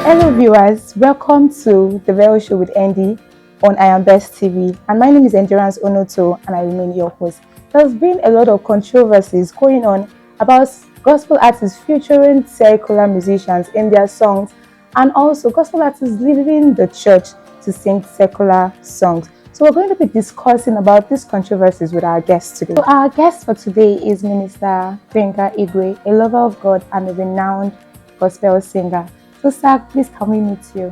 Hello viewers, welcome to the REL Show with ENDY on IAMBEST TV, and my name is Endurance Onoto and I remain your host. There's been a lot of controversies going on about gospel artists featuring secular musicians in their songs, and also gospel artists leaving the church to sing secular songs. So we're going to be discussing about these controversies with our guest today. So our guest for today is Minister Igwe, a lover of God and a renowned gospel singer. So sir, please can we meet you?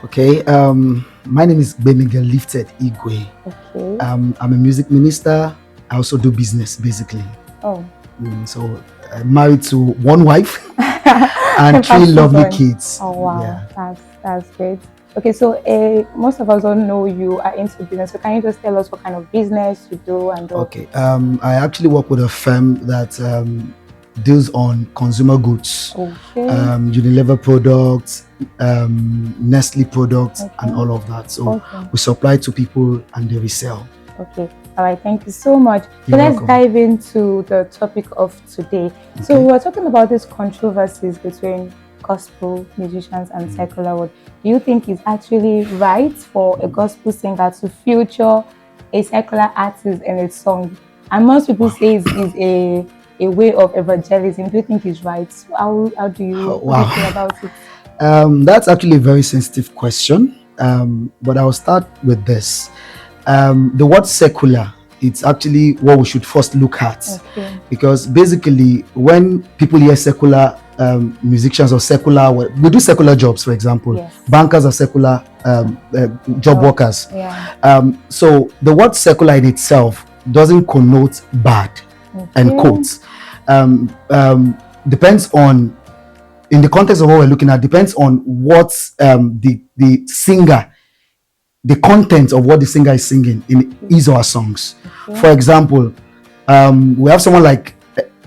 Okay, my name is Lifted Igwe. Okay. I'm a music minister. I also do business, basically. Oh. So I'm married to one wife and three lovely kids. Oh wow, yeah. That's great. Okay, so most of us don't know you are into business. So can you just tell us what kind of business you do and all? Okay, I actually work with a firm that deals on consumer goods, okay. Unilever products, Nestle products, okay. and all of that. So okay. we supply to people and they resell. Okay, all right, thank you so much. You're let's welcome. dive into the topic of today. Okay. So we were talking about these controversies between gospel musicians and secular world. Do you think it's actually right for a gospel singer to feature a secular artist in a song? And most people say it's a way of evangelism. Do you think it's right? How do you feel about it? That's actually a very sensitive question, but I'll start with this. The word secular, it's actually what we should first look at. Okay. Because basically when people hear secular musicians or secular, we do secular jobs, for example. Yes. Bankers are secular job workers. Yeah. So the word secular in itself doesn't connote bad. Okay. And quotes. Depends on, in the context of what we're looking at, depends on what the singer, the content of what the singer is singing in his or her songs. Okay. For example, we have someone like,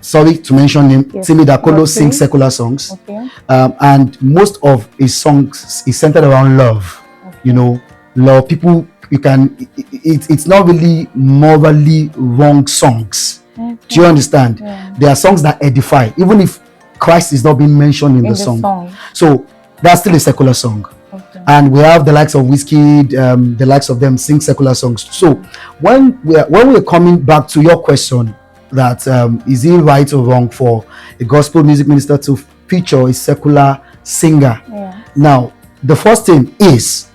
sorry to mention him, yes. Timi Dakolo sings secular songs. Okay. And most of his songs is centered around love. Okay. You know, love. People, you can, it's not really morally wrong songs. Okay. Do you understand? Yeah. There are songs that edify, even if Christ is not being mentioned in the song. So that's still a secular song. Okay. And we have the likes of Wizkid, the likes of them sing secular songs. So when we're coming back to your question, that is it right or wrong for a gospel music minister to feature a secular singer? Yeah. Now, the first thing is,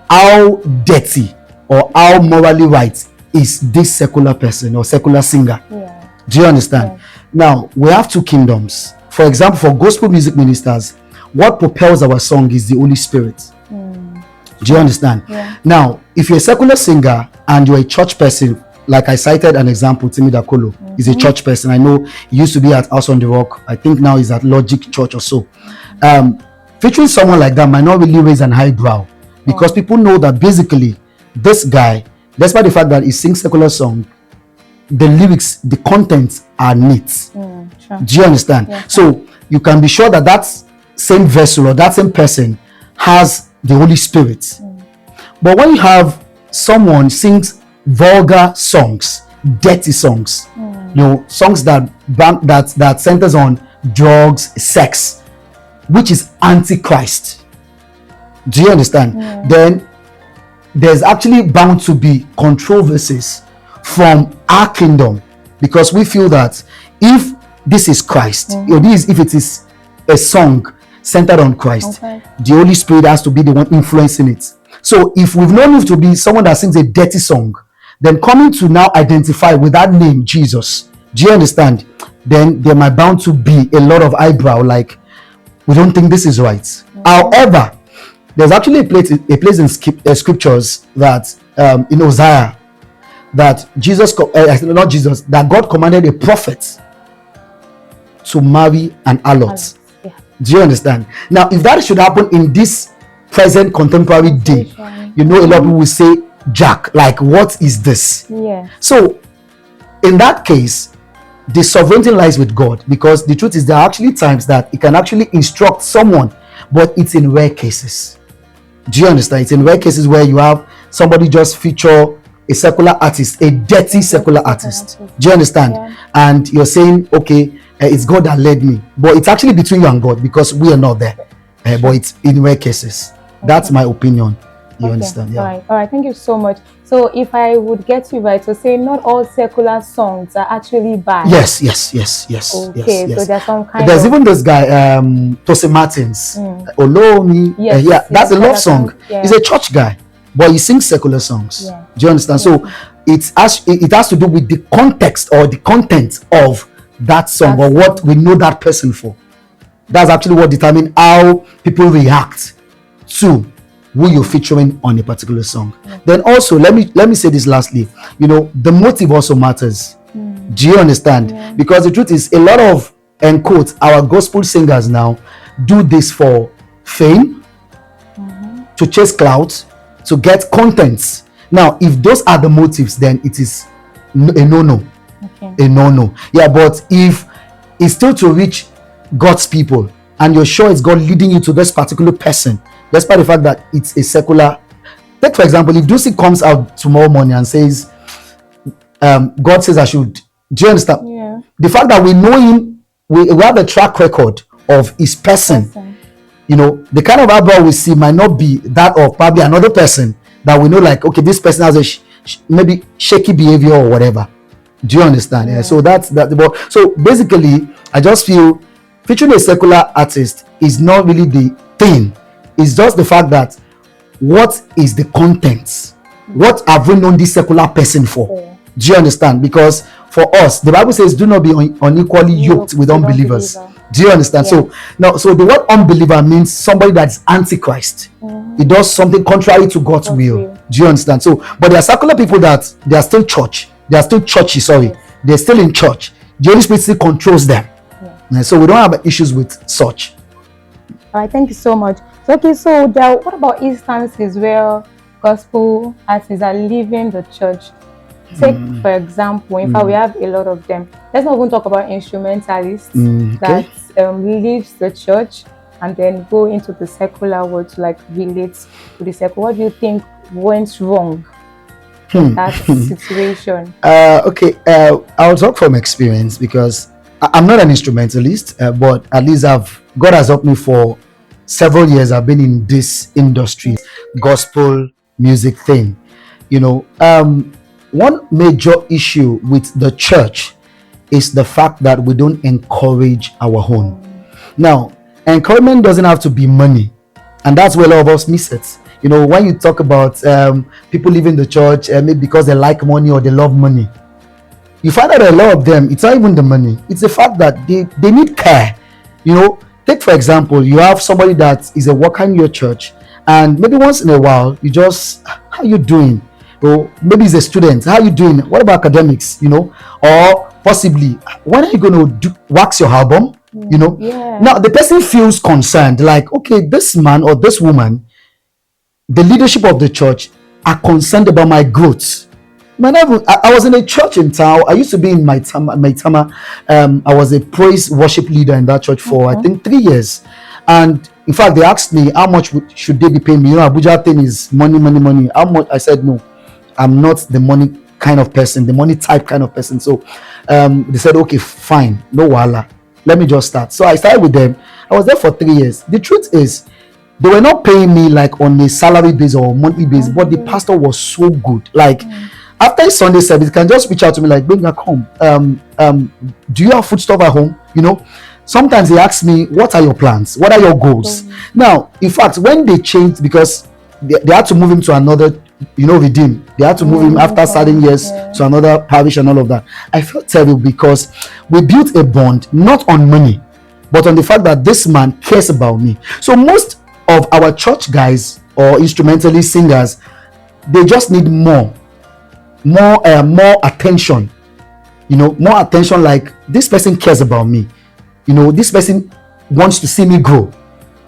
how dirty or how morally right is this secular person or secular singer? Yeah. Do you understand? Yeah. Now, we have two kingdoms. For example, for gospel music ministers, what propels our song is the Holy Spirit. Do you understand? Yeah. Now, if you're a secular singer and you're a church person, like I cited an example, Timi Dakolo is a church person. I know he used to be at House on the Rock. I think now he's at Logic Church or so. Featuring someone like that might not really raise an eyebrow, because people know that basically this guy, despite the fact that he sings secular song, the lyrics, the contents are neat. Sure. Do you understand? Yeah. So you can be sure that that same vessel or that same person has the Holy Spirit. But when you have someone sings vulgar songs, dirty songs, you know, songs that centers on drugs, sex, which is antichrist. Do you understand? Yeah. Then there's actually bound to be controversies from our kingdom, because we feel that if this is Christ, or if it is a song centered on Christ, the Holy Spirit has to be the one influencing it. So if we've known you to be someone that sings a dirty song, then coming to now identify with that name, Jesus, do you understand? Then there might bound to be a lot of eyebrow, like, we don't think this is right. However, there's actually a place in scriptures that in Hosea, that that God commanded a prophet to marry an harlot. Yeah. Do you understand? Now, if that should happen in this present contemporary day, you know, a lot of people will say, Jack, like, what is this? Yeah. So in that case, the sovereignty lies with God, because the truth is there are actually times that He can actually instruct someone, but it's in rare cases. Do you understand? It's in rare cases where you have somebody just feature a secular artist, a dirty secular artist. Do you understand? Yeah. And you're saying, okay, it's God that led me, but it's actually between you and God, because we are not there. but it's in rare cases. That's my opinion. You Okay. understand? Yeah. All right. Thank you so much. So, if I would get you right to say, not all secular songs are actually bad. Yes. Okay. So there's some kind There's of even this guy, Tosin Martins. Olomi. Yes, that's yes, a love song. yeah. He's a church guy, but he sings secular songs. Yeah. Do you understand? So it has to do with the context or the content of that song, or what we know that person for. That's actually what determines how people react to who you're featuring on a particular song. Then also, let me say this lastly. You know, the motive also matters. Do you understand? Because the truth is, a lot of, and quote, our gospel singers now do this for fame, to chase clout, to get contents. Now, if those are the motives, then it is a no-no. A no-no. Yeah, but if it's still to reach God's people, and you're sure it's God leading you to this particular person, despite the fact that it's a secular. Take for example, if Ducey comes out tomorrow morning and says, God says I should. Do you understand? Yeah. The fact that we know him, we have a track record of his person. You know, the kind of eyebrow we see might not be that of probably another person that we know, like, okay, this person has a maybe shaky behavior or whatever. Do you understand? Yeah. So that's that. So basically, I just feel featuring a secular artist is not really the thing. It's just the fact that what is the content? What have we known this secular person for? Do you understand? Because for us, the Bible says, "Do not be unequally yoked with unbelievers." Do you understand? So now, so the word unbeliever means somebody that's antichrist. It does something contrary to God's will. Do you understand? So, but there are secular people that they are still church. They are still churchy. Sorry, they're still in church. The Holy Spirit still controls them. And so we don't have issues with such. All right, thank you so much. So, okay, so what about instances where gospel artists are leaving the church? Take, for example, in fact, we have a lot of them. Let's not even talk about instrumentalists that leaves the church and then go into the secular world to like relate to the secular. What do you think went wrong in that situation? Okay, I'll talk from experience because I'm not an instrumentalist, but at least God has helped me for several years. I've been in this industry, gospel music thing. You know, one major issue with the church is the fact that we don't encourage our own. Now, encouragement doesn't have to be money, and that's where a lot of us miss it. You know, when you talk about people leaving the church, maybe because they like money or they love money, you find out a lot of them, it's not even the money, it's the fact that they need care. You know, take for example, you have somebody that is a worker in your church, and maybe once in a while you just, how you doing? Or maybe he's a student, how you doing? What about academics? You know, or possibly, when are you going to wax your album? You know, now the person feels concerned, like, okay, this man or this woman, the leadership of the church are concerned about my growth. I was in a church in town. I used to be in my Tama. I was a praise worship leader in that church for I think 3 years. And in fact, they asked me how much should they be paying me. You know, Abuja thing is money. How much? I said no, I'm not the money kind of person, the money type kind of person. So they said, okay, fine, no wahala. Let me just start. So I started with them. I was there for 3 years. The truth is, they were not paying me like on a salary base or monthly base, but the pastor was so good. Like after Sunday service, he can just reach out to me like, Benga, come. Do you have food stuff at home? You know, sometimes they ask me, what are your plans? What are your goals? Now, in fact, when they changed, because they had to move him to another, you know, Redeem. They had to move him after certain years to another parish and all of that. I felt terrible because we built a bond, not on money, but on the fact that this man cares about me. So most of our church guys or instrumentalist singers, they just need more attention. You know, more attention, like this person cares about me. You know, this person wants to see me grow.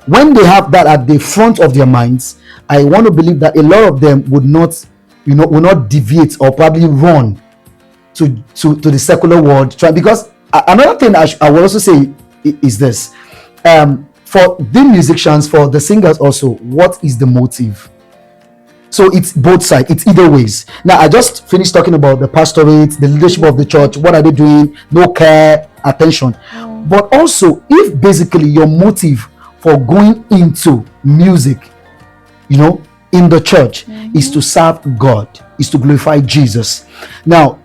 When they have that at the front of their minds, I want to believe that a lot of them would not deviate or probably run to the secular world. Because another thing I will also say is this: for the musicians, for the singers also, what is the motive? So it's both sides, it's either ways. Now I just finished talking about the pastorate, the leadership of the church. What are they doing? No care, attention. But also, if basically your motive for going into music, in the church, is to serve God, is to glorify Jesus. Now,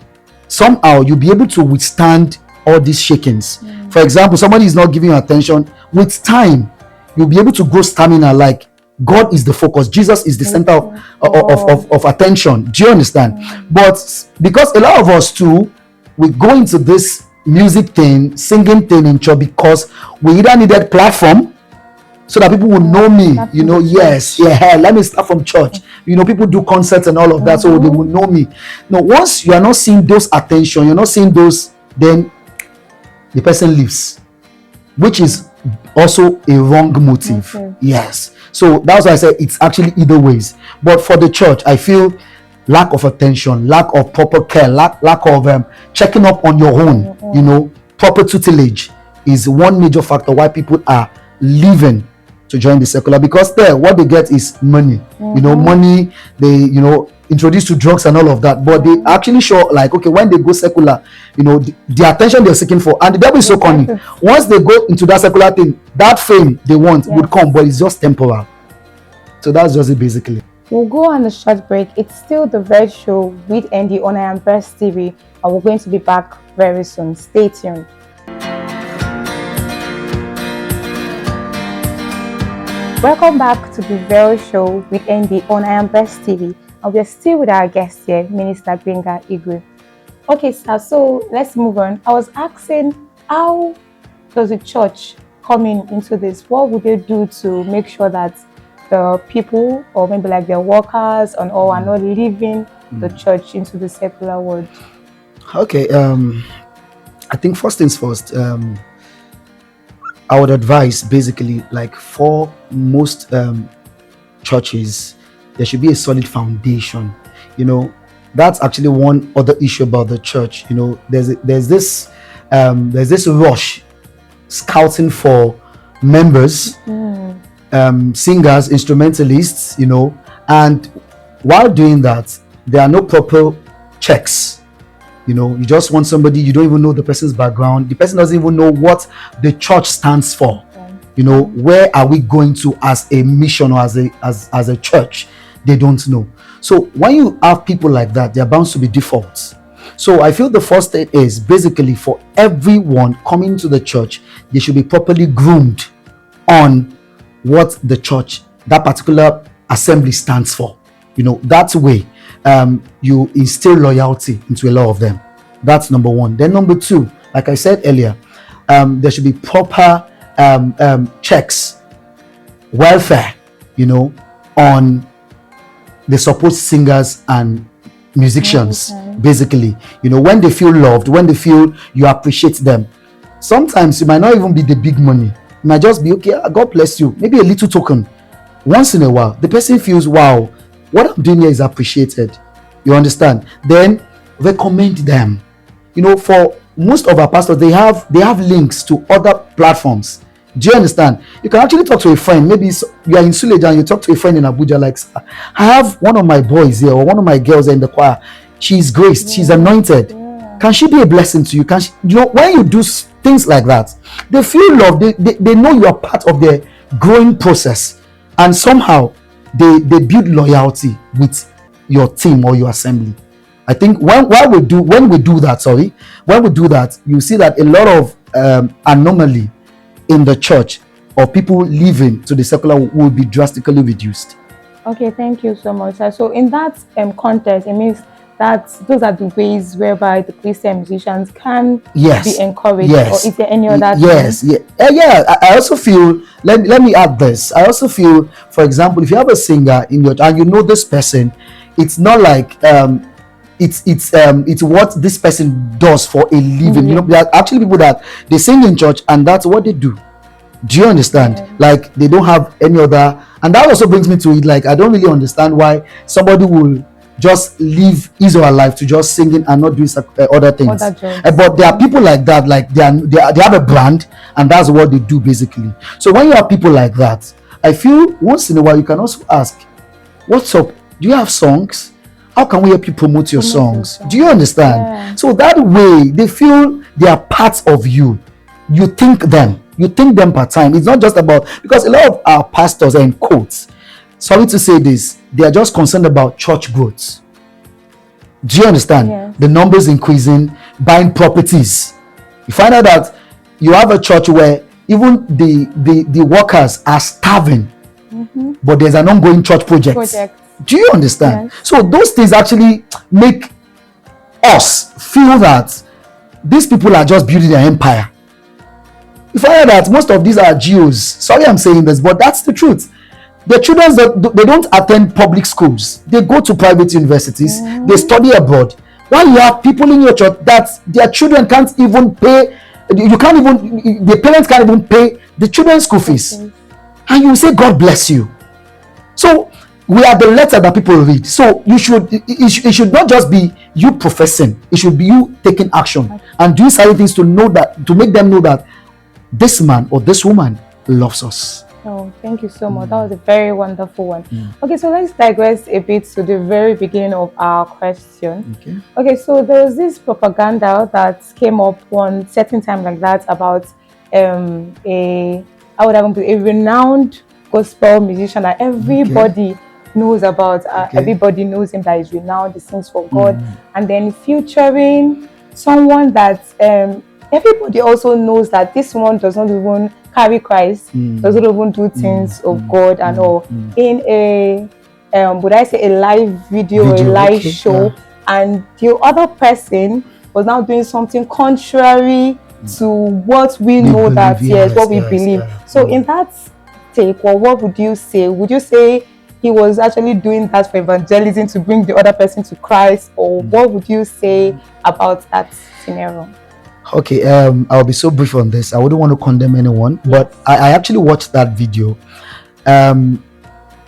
somehow you'll be able to withstand all these shakings. For example, somebody is not giving you attention. With time, you'll be able to grow stamina, like God is the focus, Jesus is the center of attention. Do you understand? But because a lot of us too, we go into this music thing, singing thing in church because we either needed platform so that people will know me, let me start from church. People do concerts and all of that, so they will know me. Now, once you are not seeing those attention, you're not seeing those, then the person leaves, which is also a wrong motive. Yes. So that's why I said it's actually either ways. But for the church, I feel lack of attention, lack of proper care, lack of checking up on your own, proper tutelage is one major factor why people are leaving to join the secular, because there what they get is money. Money, they introduce to drugs and all of that, but they actually show, like, okay, when they go secular, the attention they're seeking for, and the devil is so cunning. Once they go into that secular thing, that fame they want would come, but it's just temporal. So that's just it basically. We'll go on a short break. It's still the REL Show with ENDY on IAMBEST TV, and we're going to be back very soon. Stay tuned. Welcome back to the REL Show with ENDY on IAMBEST TV, and we're still with our guest here, Minister Gbenga Igwe. Okay, sir, so let's move on. I was asking, how does the church come into this? What would they do to make sure that the people, or maybe like their workers and all, are not leaving the church into the secular world? Okay, I think first things first, I would advise basically, like, for most churches, there should be a solid foundation. That's actually one other issue about the church. There's this rush scouting for members, singers, instrumentalists, and while doing that, there are no proper checks. You just want somebody, you don't even know the person's background, the person doesn't even know what the church stands for. Where are we going to as a mission or as a church? They don't know. So when you have people like that, there are bound to be defaults. So I feel the first thing is basically, for everyone coming to the church, they should be properly groomed on what the church, that particular assembly, stands for. That way you instill loyalty into a lot of them. That's number one. Then number two, like I said earlier, there should be proper checks, welfare, on the supposed singers and musicians. Basically, when they feel loved, when they feel you appreciate them. Sometimes it might not even be the big money. It might just be, okay, God bless you, maybe a little token. Once in a while, the person feels, wow, what I'm doing here is appreciated. You understand? Then recommend them. For most of our pastors, they have links to other platforms. Do you understand? You can actually talk to a friend. Maybe you are in Suleja and you talk to a friend in Abuja, like, I have one of my boys here, or one of my girls in the choir. She's graced, she's anointed. Can she be a blessing to you? Can she, when you do things like that, they feel loved. They know you are part of the growing process, and somehow they build loyalty with your team or your assembly. I think when we do that, you see that a lot of anomaly in the church, or people leaving to the secular, will be drastically reduced. Okay, thank you so much. So in that context, it means that those are the ways whereby the Christian musicians can be encouraged. Or is there any other thing? I also feel, let me add this. I also feel, for example, if you have a singer in your, and you know this person, it's not like it's what this person does for a living. There are actually people that they sing in church and that's what they do. Do you understand? Like, they don't have any other, and that also brings me to it, like, I don't really understand why somebody will just leave his or her life to just singing and not doing other things. But there are people like that, like they have a brand, and that's what they do basically. So when you have people like that, I feel once in a while you can also ask, what's up? Do you have songs? How can we help you promote your songs? Do you understand? So that way they feel they are part of you. You think them. You think them part-time. It's not just about, because a lot of our pastors are in quotes, sorry to say this, they are just concerned about church growth. Do you understand? Yes. The numbers increasing, buying properties. You find out that you have a church where even the workers are starving, but there's an ongoing church project. Do you understand? Yes. So those things actually make us feel that these people are just building their empire. You find out that most of these are Jews. Sorry I'm saying this, but that's the truth. The children, they don't attend public schools. They go to private universities. They study abroad. While you have people in your church that their children can't even pay, the parents can't even pay the children's school fees. And you say, God bless you. So we are the letter that people read. So it should not just be you professing. It should be you taking action and doing certain things to make them know that this man or this woman loves us. Oh, thank you so much. That was a very wonderful one. Okay, so let's digress a bit to the very beginning of our question. Okay, so there was this propaganda that came up one certain time like that about a renowned gospel musician that everybody knows about. Everybody knows him, that is renowned, he sings for God, and then featuring someone that everybody also knows that this one does not even carry Christ, doesn't even do things of God and all, in a would I say a live video, a live show, and the other person was now doing something contrary to what we know that what we believe. So in that take, well, what would you say? Would you say he was actually doing that for evangelism to bring the other person to Christ, or what would you say about that scenario? Okay, I'll be so brief on this. I wouldn't want to condemn anyone, but I actually watched that video.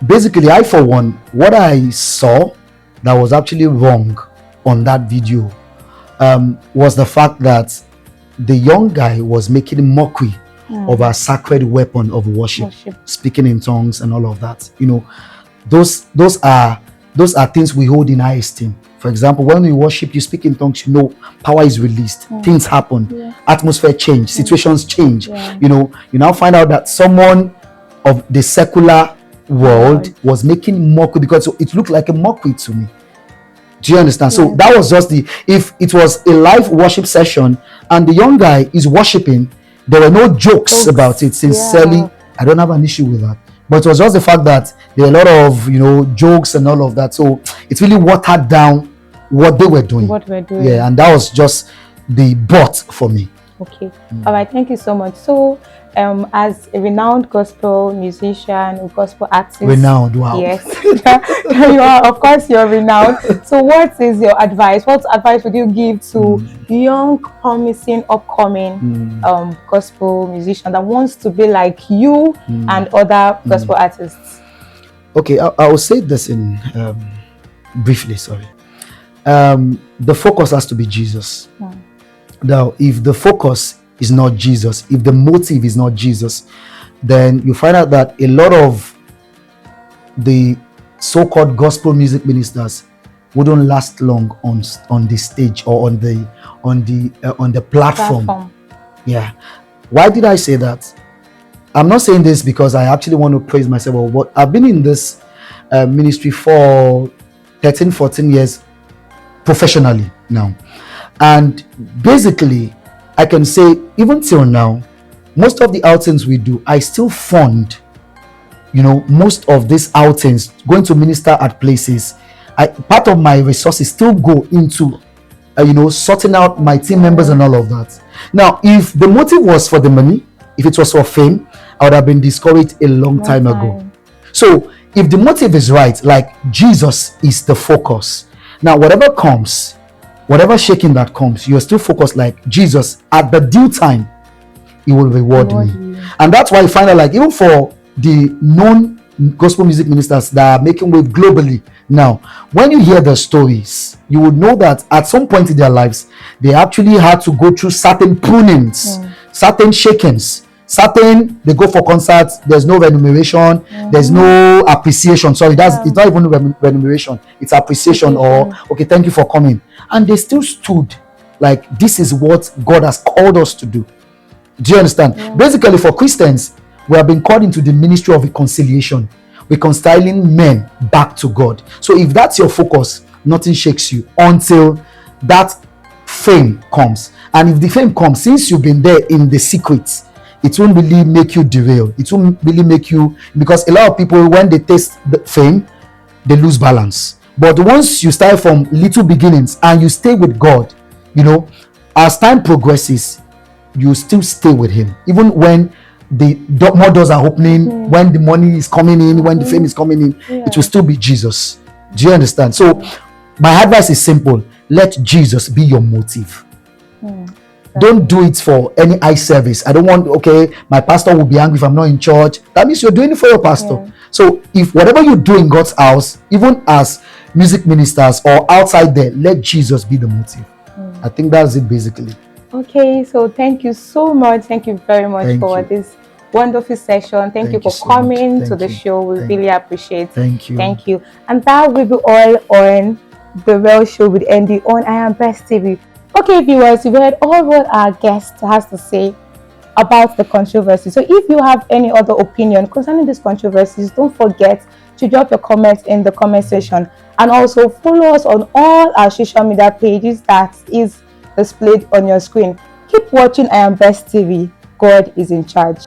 Basically, I, for one, what I saw that was actually wrong on that video was the fact that the young guy was making mockery of a sacred weapon of worship, speaking in tongues and all of that. You know, those are things we hold in high esteem. For example, when we worship, you speak in tongues, you know, power is released, things happen, atmosphere change, situations change. You know, you now find out that someone of the secular world was making mockery, because it looked like a mockery to me. Do you understand? So that was just if it was a live worship session and the young guy is worshiping, there were no jokes about it. Sincerely, I don't have an issue with that. But it was just the fact that there are a lot of, you know, jokes and all of that. So it's really watered down what they were doing. Yeah, and that was just the but for me. Okay. All right, thank you so much. So as a renowned gospel musician, a gospel artist, renowned, wow, yes, you are, of course, you're renowned. So what is your advice? What advice would you give to young, promising, upcoming gospel musician that wants to be like you and other gospel artists? Okay, I will say this in briefly, sorry. The focus has to be Jesus. Now, if the focus is not Jesus, if the motive is not Jesus, then you find out that a lot of the so-called gospel music ministers wouldn't last long on the stage or on the platform. Yeah. Why did I say that? I'm not saying this because I actually want to praise myself, but I've been in this ministry for 13-14 years professionally now, and basically I can say even till now, most of the outings we do, I still fund, you know, most of these outings, going to minister at places. Part of my resources still go into you know, sorting out my team members and all of that. Now, if the motive was for the money, if it was for fame, I would have been discouraged a long time ago. So if the motive is right, like Jesus is the focus, now whatever comes, whatever shaking that comes, you're still focused like Jesus. At the due time, he will reward me. And that's why I find out, like, even for the known gospel music ministers that are making wave globally now, when you hear the stories, you would know that at some point in their lives, they actually had to go through certain prunings, certain shakings, they go for concerts, there's no remuneration, there's no appreciation. Sorry, it's not even remuneration, it's appreciation, or okay, thank you for coming. And they still stood like, this is what God has called us to do. Do you understand? Yeah. Basically, for Christians, we have been called into the ministry of reconciliation, reconciling men back to God. So if that's your focus, nothing shakes you until that fame comes. And if the fame comes, since you've been there in the secrets, it won't really make you derail. It won't really make you, because a lot of people, when they taste the fame, they lose balance. But once you start from little beginnings and you stay with God, you know, as time progresses, you still stay with Him, even when more doors are opening, when the money is coming in, when the fame is coming in, it will still be Jesus. Do you understand? So my advice is simple: let Jesus be your motive. Don't do it for any eye service. I don't want, okay, my pastor will be angry if I'm not in church. That means you're doing it for your pastor. So if whatever you do in God's house, even as music ministers or outside there, let Jesus be the motive. I think that's it basically. Okay, so thank you so much. Thank you very much for this wonderful session. Thank you for coming to the show. We really appreciate it. Thank you. And that will be all on the REL Show with ENDY on IAMBEST TV. Okay, viewers, you've heard all what our guest has to say about the controversy. So if you have any other opinion concerning these controversies, don't forget to drop your comments in the comment section, and also follow us on all our social media pages that is displayed on your screen. Keep watching IAMBEST TV. God is in charge.